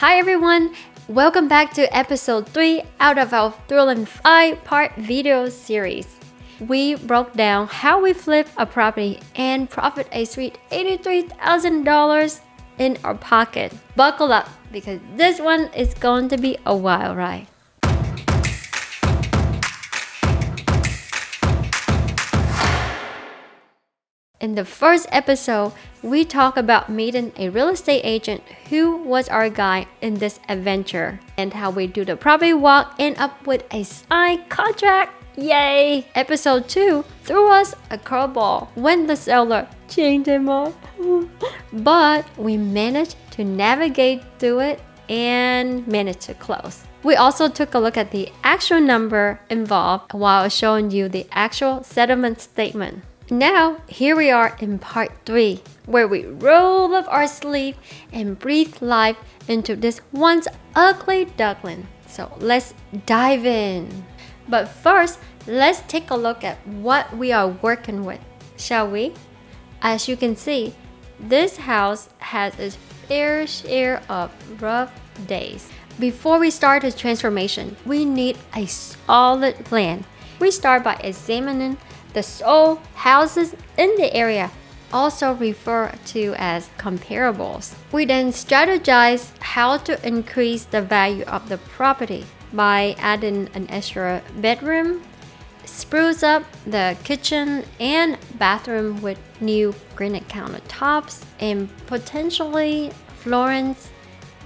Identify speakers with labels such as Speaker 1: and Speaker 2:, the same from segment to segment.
Speaker 1: Hi everyone! Welcome back to episode 3 out of our thrilling 5-part video series. We broke down how we flip a property and profit a sweet $83,000 in our pocket. Buckle up because this one is going to be a wild ride. In the first episode, we talk about meeting a real estate agent who was our guide in this adventure and how we do the property walk and up with a signed contract. Yay! Episode 2 threw us a curveball when the seller changed him up. But we managed to navigate through it and managed to close. We also took a look at the actual number involved while showing you the actual settlement statement. Now, here we are in part 3, where we roll up our sleeve and breathe life into this once ugly duckling. So let's dive in. But first, let's take a look at what we are working with, shall we? As you can see, this house has its fair share of rough days. Before we start the transformation, we need a solid plan. We start by examining the sold houses in the area, also referred to as comparables. We then strategize how to increase the value of the property by adding an extra bedroom, spruce up the kitchen and bathroom with new granite countertops, and potentially florins,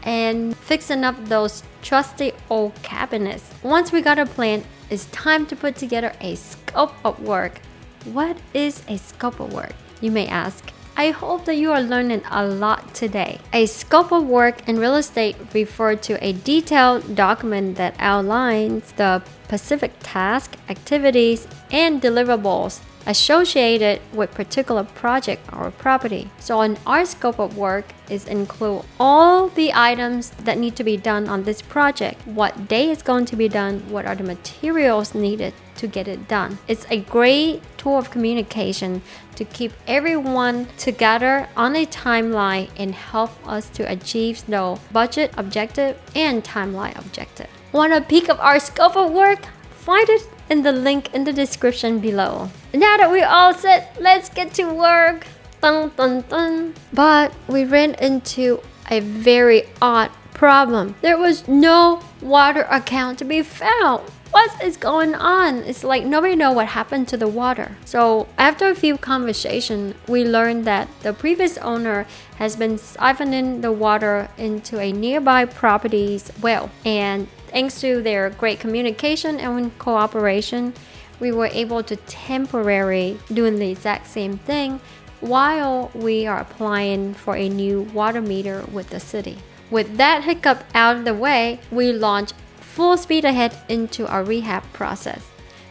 Speaker 1: and fixing up those trusty old cabinets. Once we got a plan, it's time to put together a scope of work. What is a scope of work, you may ask? I hope that you are learning a lot today. A scope of work in real estate refers to a detailed document that outlines the specific tasks, activities, and deliverables associated with particular project or property. So in our scope of work is include all the items that need to be done on this project, what day is going to be done, what are the materials needed to get it done. It's a great tool of communication to keep everyone together on a timeline and help us to achieve the budget objective and timeline objective. Want a peek of our scope of work? Find it in the link in the description below. Now that we're all set, let's get to work. Dun, dun, dun. But we ran into a very odd problem. There was no water account to be found. What is going on? It's like nobody knows what happened to the water. So after a few conversations, we learned that the previous owner has been siphoning the water into a nearby property's well. And thanks to their great communication and cooperation, we were able to temporarily doing the exact same thing while we are applying for a new water meter with the city. With that hiccup out of the way, we launched full speed ahead into our rehab process.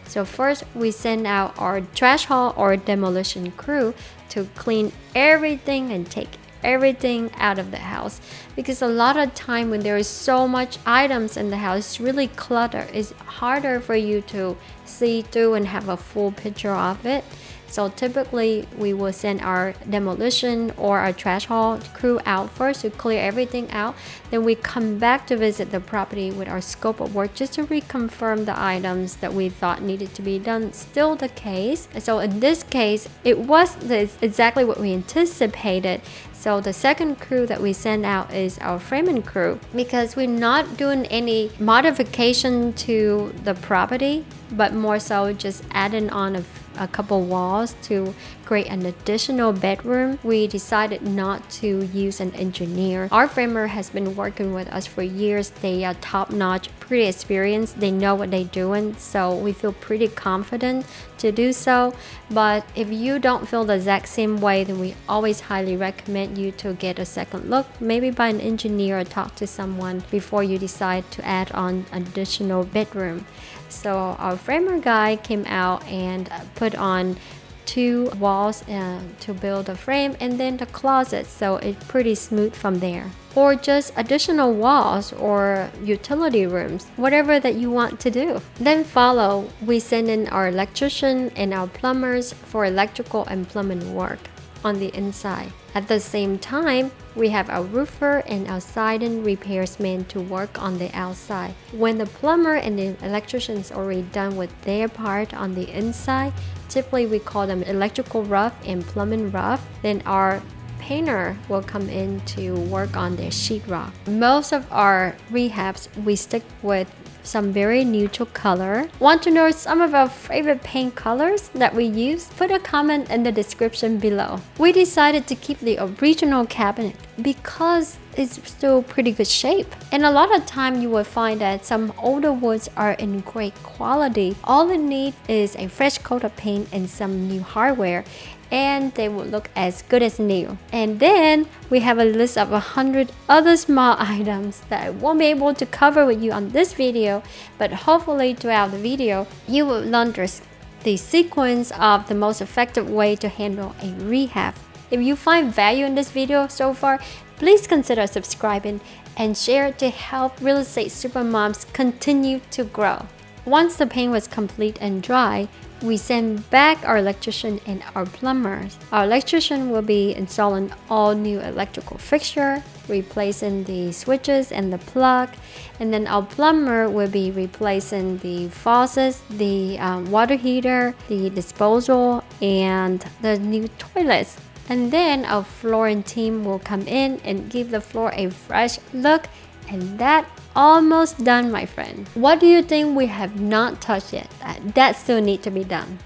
Speaker 1: So first, we send out our trash haul or demolition crew to clean everything and take everything out of the house, because a lot of time when there is so much items in the house, it's really cluttered. It's harder for you to see through and have a full picture of it. So typically we will send our demolition or our trash haul crew out first to clear everything out. Then we come back to visit the property with our scope of work just to reconfirm the items that we thought needed to be done. Still the case. So in this case, it was exactly what we anticipated. So the second crew that we send out is our framing crew, because we're not doing any modification to the property, but more so just adding on a couple walls to create an additional bedroom. We decided not to use an engineer. Our framer has been working with us for years. They are top-notch, pretty experienced. They know what they're doing, so we feel pretty confident to do so. But if you don't feel the exact same way, then we always highly recommend you to get a second look, maybe by an engineer or talk to someone before you decide to add on additional bedroom. So our framer guy came out and put on 2 walls to build a frame, and then the closet, so it's pretty smooth from there. Or just additional walls or utility rooms, whatever that you want to do. Then follow, we send in our electrician and our plumbers for electrical and plumbing work on the inside. At the same time, we have our roofer and our siding repairsman to work on the outside. When the plumber and the electrician is already done with their part on the inside, typically we call them electrical rough and plumbing rough, then our painter will come in to work on their sheetrock. Most of our rehabs, we stick with some very neutral color. Want to know some of our favorite paint colors that we use? Put a comment in the description below. We decided to keep the original cabinet because it's still pretty good shape. And a lot of time you will find that some older woods are in great quality. All it needs is a fresh coat of paint and some new hardware, and they will look as good as new. And then we have a list of 100 other small items that I won't be able to cover with you on this video, but hopefully throughout the video you will learn the sequence of the most effective way to handle a rehab. If you find value in this video so far, please consider subscribing and share to help real estate supermoms continue to grow. Once the paint was complete and dry, we send back our electrician and our plumbers. Our electrician will be installing all new electrical fixture, replacing the switches and the plug, and then our plumber will be replacing the faucets, the water heater, the disposal, and the new toilets. And then our flooring team will come in and give the floor a fresh look, and that almost done, my friend. What do you think we have not touched yet that still need to be done?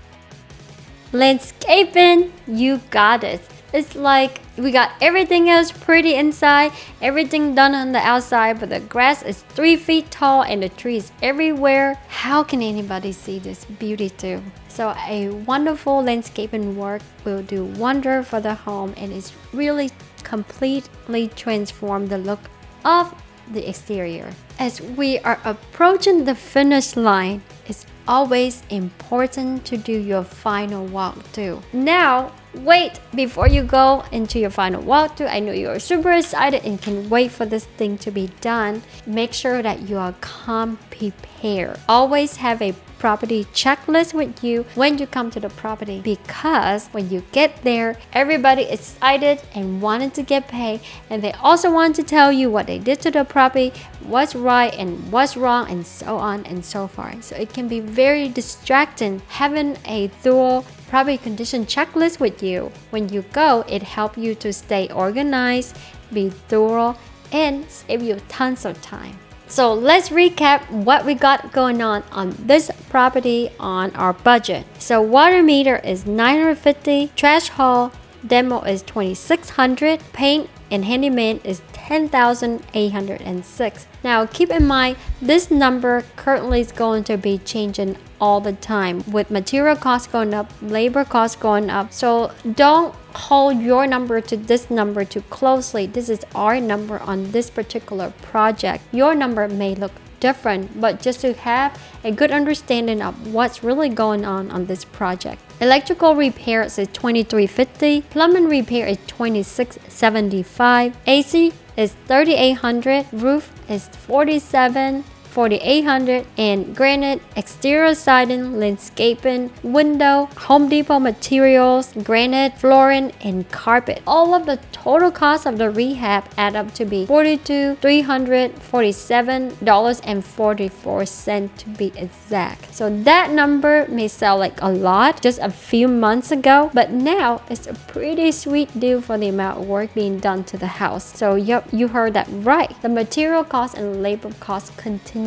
Speaker 1: Landscaping, you got it. It's like we got everything else pretty inside, everything done on the outside, but the grass is 3 feet tall and the trees everywhere. How can anybody see this beauty too? So a wonderful landscaping work will do wonder for the home, and it's really completely transform the look of the exterior. As we are approaching the finish line, it's always important to do your final walkthrough. Now, wait before you go into your final walkthrough. I know you're super excited and can wait for this thing to be done. Make sure that you are calm, prepared. Always have a property checklist with you when you come to the property, because when you get there, everybody is excited and wanted to get paid, and they also want to tell you what they did to the property, what's right and what's wrong, and so on and so forth. So it can be very distracting having a thorough property condition checklist with you. When you go, it helps you to stay organized, be thorough, and save you tons of time. So let's recap what we got going on this property on our budget. So water meter is $950, trash haul demo is $2,600, paint and handyman is $10,806. Now keep in mind, this number currently is going to be changing all the time with material costs going up, labor costs going up. So don't hold your number to this number too closely. This is our number on this particular project. Your number may look different, but just to have a good understanding of what's really going on this project. Electrical repairs is $2,350, plumbing repair is $2,675, AC is $3,800, roof is $4,800, and granite, exterior siding, landscaping, window, Home Depot materials, granite, flooring, and carpet. All of the total cost of the rehab add up to be $4,347.44 to be exact. So that number may sound like a lot just a few months ago, but now it's a pretty sweet deal for the amount of work being done to the house. So yep, you heard that right. The material cost and labor costs continuously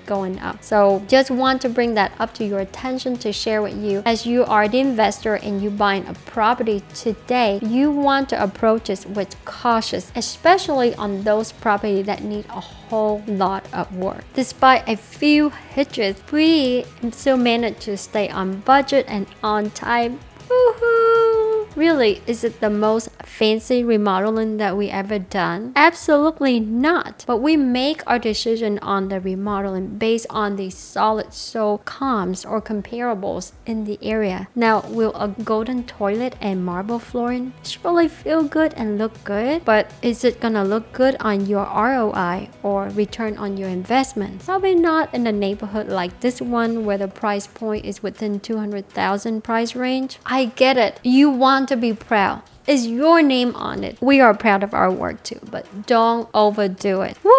Speaker 1: going up. So just want to bring that up to your attention to share with you. As you are the investor and you buying a property today, you want to approach it with caution, especially on those properties that need a whole lot of work. Despite a few hitches, we still managed to stay on budget and on time. Woohoo! Really, is it the most fancy remodeling that we ever done? Absolutely not. But we make our decision on the remodeling based on the solid soul comps or comparables in the area. Now, will a golden toilet and marble flooring surely feel good and look good? But is it gonna look good on your ROI or return on your investment? Probably not in a neighborhood like this one where the price point is within 200,000 price range. I get it. You want want to be proud. It's your name on it. We are proud of our work too, but don't overdo it. Woo!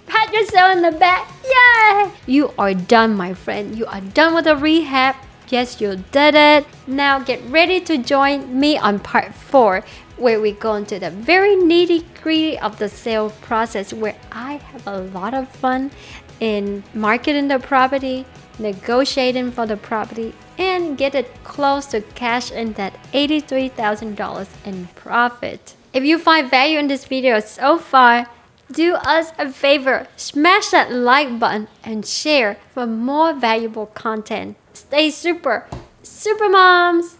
Speaker 1: Pat yourself in the back. Yay! You are done, my friend. You are done with the rehab. Yes, you did it. Now get ready to join me on part 4, where we go into the very nitty-gritty of the sale process, where I have a lot of fun in marketing the property, negotiating for the property, and get it close to cash in that $83,000 in profit. If you find value in this video so far, do us a favor, smash that like button and share for more valuable content. Stay super moms!